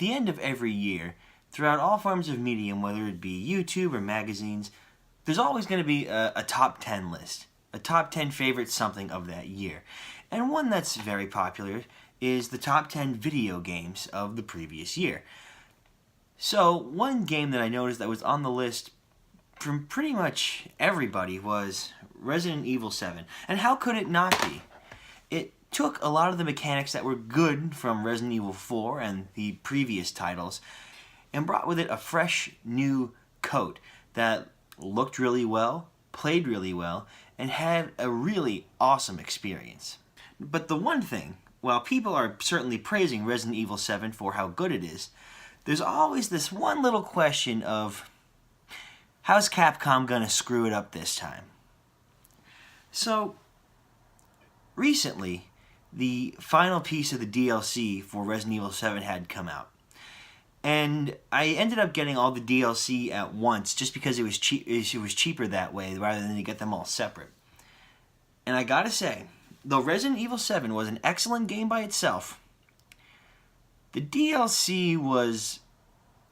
the end of every year, throughout all forms of medium, whether it be YouTube or magazines, there's always going to be a top 10 list, a top 10 favorite something of that year. And one that's very popular is the top 10 video games of the previous year. So one game that I noticed that was on the list from pretty much everybody was Resident Evil 7. And how could it not be? It took a lot of the mechanics that were good from Resident Evil 4 and the previous titles and brought with it a fresh new coat that looked really well, played really well, and had a really awesome experience. But the one thing, while people are certainly praising Resident Evil 7 for how good it is, there's always this one little question of, how's Capcom gonna screw it up this time? So, recently, the final piece of the DLC for Resident Evil 7 had come out. And I ended up getting all the DLC at once just because it was cheaper that way rather than to get them all separate. And I gotta say, though Resident Evil 7 was an excellent game by itself, the DLC was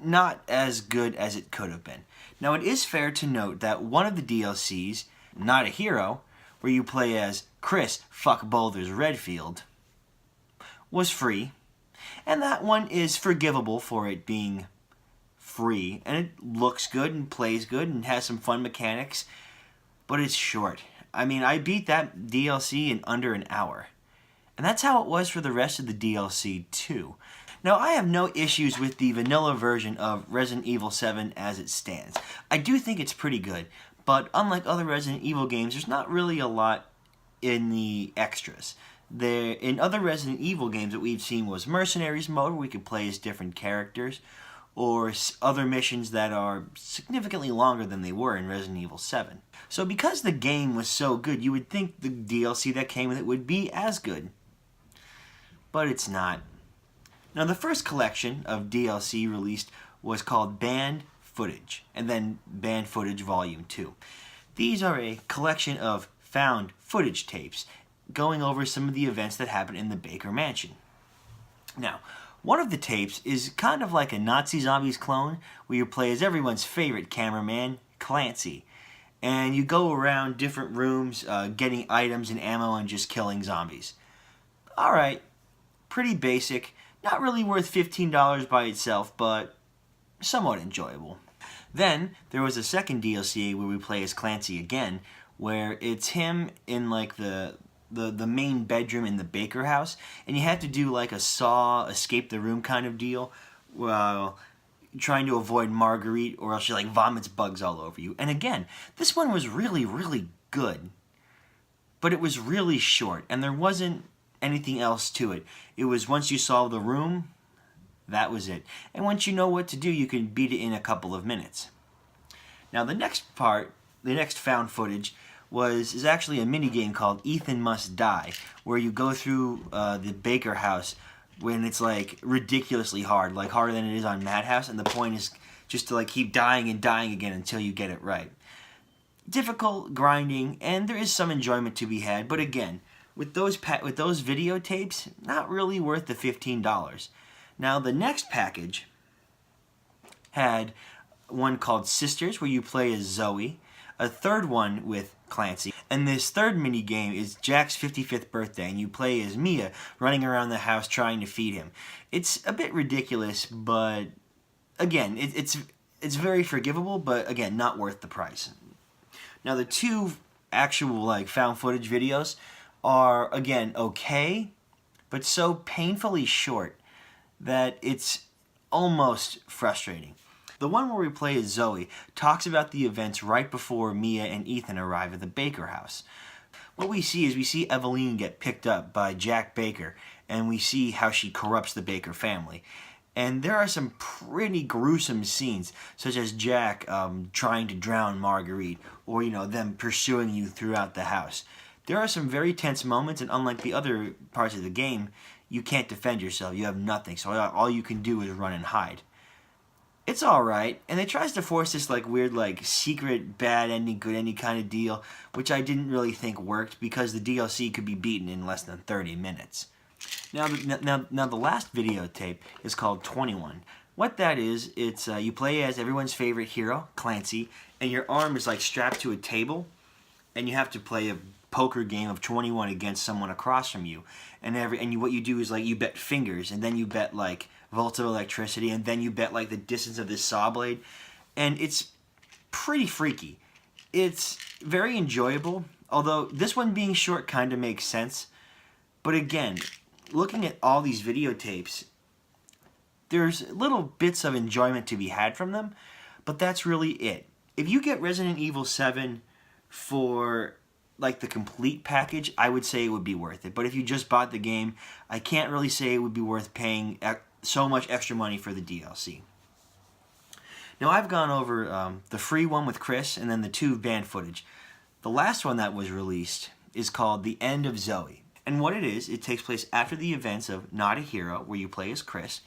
not as good as it could have been. Now, it is fair to note that one of the DLCs, Not a Hero, where you play as Chris Fuck Boulders Redfield, was free. And that one is forgivable for it being free. And it looks good and plays good and has some fun mechanics. But it's short. I mean, I beat that DLC in under an hour. And that's how it was for the rest of the DLC too. Now, I have no issues with the vanilla version of Resident Evil 7 as it stands. I do think it's pretty good. But unlike other Resident Evil games, there's not really a lot in the extras. In other Resident Evil games that we've seen was Mercenaries mode, where we could play as different characters, or other missions that are significantly longer than they were in Resident Evil 7. So because the game was so good, you would think the DLC that came with it would be as good. But it's not. Now, the first collection of DLC released was called Banned Footage, and then Banned Footage Volume 2. These are a collection of found footage tapes going over some of the events that happened in the Baker Mansion. Now, one of the tapes is kind of like a Nazi Zombies clone, where you play as everyone's favorite cameraman, Clancy. And you go around different rooms, getting items and ammo and just killing zombies. Alright, pretty basic, not really worth $15 by itself, but somewhat enjoyable. Then, there was a second DLC where we play as Clancy again, where it's him in like the main bedroom in the Baker house, and you have to do like a Saw, escape the room kind of deal, while trying to avoid Marguerite, or else she like vomits bugs all over you. And again, this one was really, really good, but it was really short, and there wasn't anything else to it. It was once you solve the room, that was it. And once you know what to do, you can beat it in a couple of minutes. Now the next part, the next found footage, is actually a mini game called Ethan Must Die, where you go through the Baker house when it's like ridiculously hard, like harder than it is on Madhouse, and the point is just to like keep dying and dying again until you get it right. Difficult, grinding, and there is some enjoyment to be had, but again, with those videotapes, not really worth the $15. Now the next package had one called Sisters, where you play as Zoe, a third one with Clancy, and this third mini game is Jack's 55th birthday, and you play as Mia running around the house trying to feed him. It's a bit ridiculous, but again, it's very forgivable, but again, not worth the price. Now the two actual like found footage videos are again okay, but so painfully short that it's almost frustrating. The one where we play as Zoe talks about the events right before Mia and Ethan arrive at the Baker house. What we see Eveline get picked up by Jack Baker, and we see how she corrupts the Baker family. And there are some pretty gruesome scenes, such as Jack trying to drown Marguerite, or them pursuing you throughout the house. There are some very tense moments, and unlike the other parts of the game, you can't defend yourself. You have nothing, so all you can do is run and hide. It's alright, and it tries to force this weird secret bad ending, good ending kind of deal, which I didn't really think worked because the DLC could be beaten in less than 30 minutes. Now the last videotape is called 21. What that is, it's you play as everyone's favorite hero, Clancy, and your arm is like strapped to a table, and you have to play a poker game of 21 against someone across from you. What you do is like you bet fingers, and then you bet like volts of electricity, and then you bet like the distance of this saw blade, and it's pretty freaky. It's very enjoyable, although this one being short kind of makes sense. But again, looking at all these videotapes, there's little bits of enjoyment to be had from them, but that's really it. If you get Resident Evil 7 for like the complete package, I would say it would be worth it. But if you just bought the game, I can't really say it would be worth paying so much extra money for the DLC. Now I've gone over the free one with Chris and then the 2 banned footage. The last one that was released is called The End of Zoe. And what it is, it takes place after the events of Not a Hero, where you play as Chris,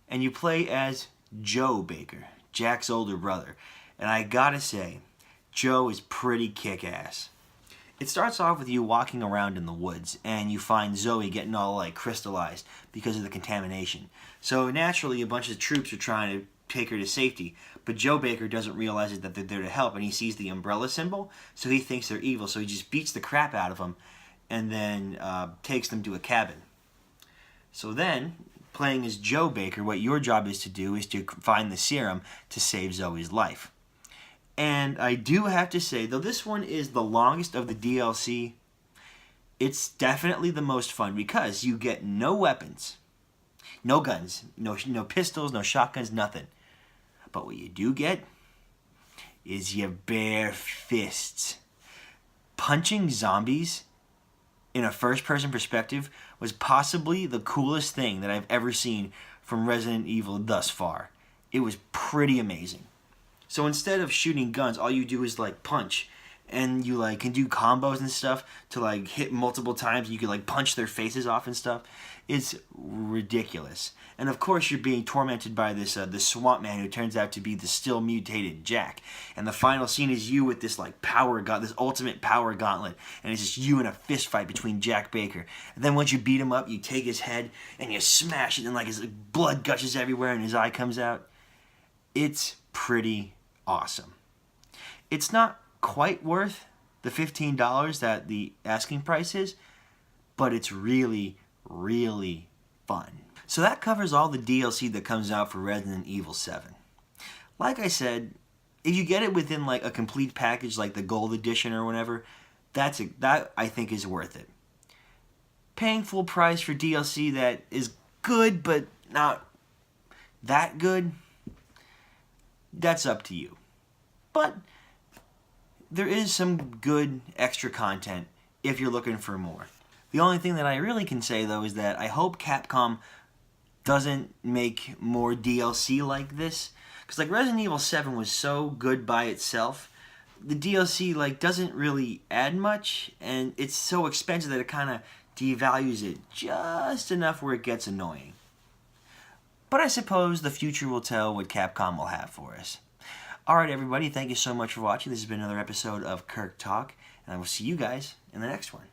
and you play as Joe Baker, Jack's older brother. And I gotta say, Joe is pretty kick-ass. It starts off with you walking around in the woods, and you find Zoe getting all like crystallized because of the contamination. So naturally, a bunch of troops are trying to take her to safety, but Joe Baker doesn't realize that they're there to help, and he sees the umbrella symbol, so he thinks they're evil, so he just beats the crap out of them, and then takes them to a cabin. So then, playing as Joe Baker, what your job is to do is to find the serum to save Zoe's life. And I do have to say, though this one is the longest of the DLC, it's definitely the most fun because you get no weapons, no guns, no pistols, no shotguns, nothing. But what you do get is your bare fists. Punching zombies in a first-person perspective was possibly the coolest thing that I've ever seen from Resident Evil thus far. It was pretty amazing. So instead of shooting guns, all you do is like punch, and you like can do combos and stuff to like hit multiple times. You can like punch their faces off and stuff. It's ridiculous. And of course, you're being tormented by this swamp man who turns out to be the still mutated Jack. And the final scene is you with this like this ultimate power gauntlet, and it's just you in a fist fight between Jack Baker. And then once you beat him up, you take his head and you smash it, and like his blood gushes everywhere, and his eye comes out. It's pretty awesome. It's not quite worth the $15 that the asking price is, but it's really, really fun. So that covers all the DLC that comes out for Resident Evil 7. Like I said, if you get it within like a complete package like the Gold Edition or whatever, that I think is worth it. Paying full price for DLC that is good but not that good, that's up to you. But there is some good extra content if you're looking for more. The only thing that I really can say, though, is that I hope Capcom doesn't make more DLC like this. Because like Resident Evil 7 was so good by itself, the DLC like doesn't really add much, and it's so expensive that it kind of devalues it just enough where it gets annoying. But I suppose the future will tell what Capcom will have for us. Alright everybody, thank you so much for watching. This has been another episode of Kirk Talk, and I will see you guys in the next one.